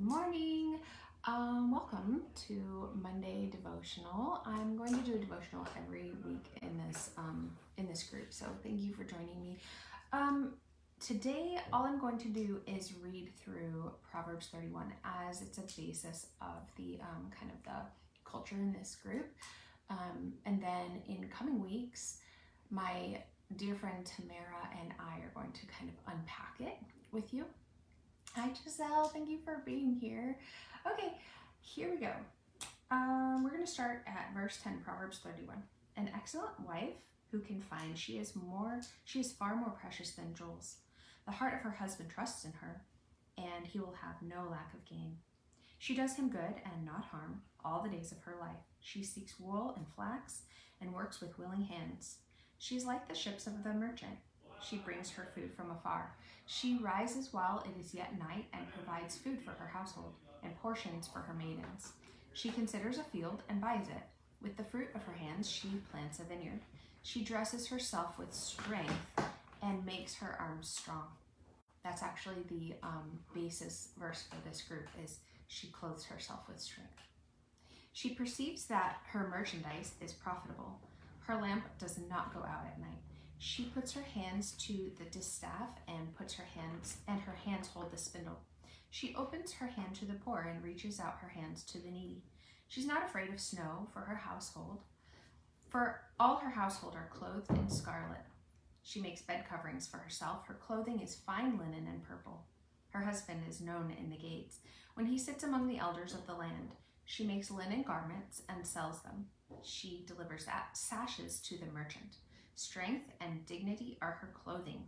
Good morning. Welcome to Monday devotional. I'm going to do a devotional every week in this group, so thank you for joining me. Today, all I'm going to do is read through Proverbs 31 as it's a basis of the kind of the culture in this group. And then in coming weeks, my dear friend Tamara and I are going to kind of unpack it with you. Hi Giselle, thank you for being here. Okay, here we go. We're going to start at verse 10, Proverbs 31. An excellent wife who can find, she is far more precious than jewels. The heart of her husband trusts in her, and he will have no lack of gain. She does him good and not harm all the days of her life. She seeks wool and flax and works with willing hands. She is like the ships of the merchant. She brings her food from afar. She rises while it is yet night and provides food for her household and portions for her maidens. She considers a field and buys it. With the fruit of her hands, she plants a vineyard. She dresses herself with strength and makes her arms strong. That's actually the basis verse for this group is she clothes herself with strength. She perceives that her merchandise is profitable. Her lamp does not go out at night. She puts her hands to the distaff and her hands hold the spindle. She opens her hand to the poor and reaches out her hands to the needy. She's not afraid of snow for her household, for all her household are clothed in scarlet. She makes bed coverings for herself. Her clothing is fine linen and purple. Her husband is known in the gates. When he sits among the elders of the land, she makes linen garments and sells them. She delivers sashes to the merchant. Strength and dignity are her clothing,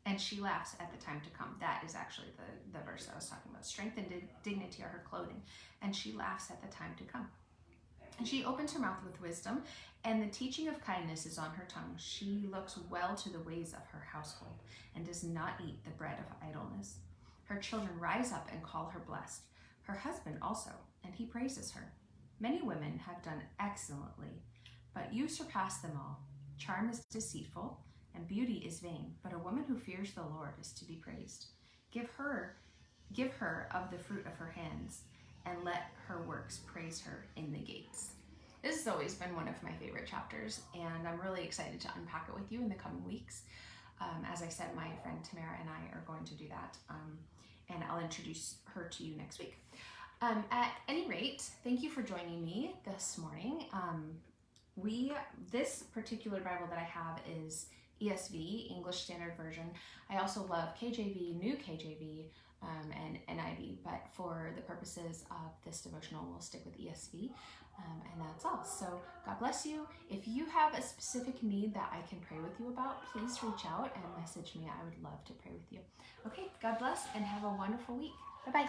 and she laughs at the time to come. That is actually the verse I was talking about. Strength and dignity are her clothing, and she laughs at the time to come. And she opens her mouth with wisdom, and the teaching of kindness is on her tongue. She looks well to the ways of her household, and does not eat the bread of idleness. Her children rise up and call her blessed. Her husband also, and he praises her. Many women have done excellently, but you surpass them all. Charm is deceitful, and beauty is vain, but a woman who fears the Lord is to be praised. Give her of the fruit of her hands, and let her works praise her in the gates. This has always been one of my favorite chapters, and I'm really excited to unpack it with you in the coming weeks. As I said, my friend Tamara and I are going to do that, and I'll introduce her to you next week. At any rate, thank you for joining me this morning. This particular Bible that I have is ESV, English Standard Version. I also love KJV, New KJV, and NIV, but for the purposes of this devotional, we'll stick with ESV, and that's all. So God bless you. If you have a specific need that I can pray with you about, please reach out and message me. I would love to pray with you. Okay, God bless and have a wonderful week. Bye-bye.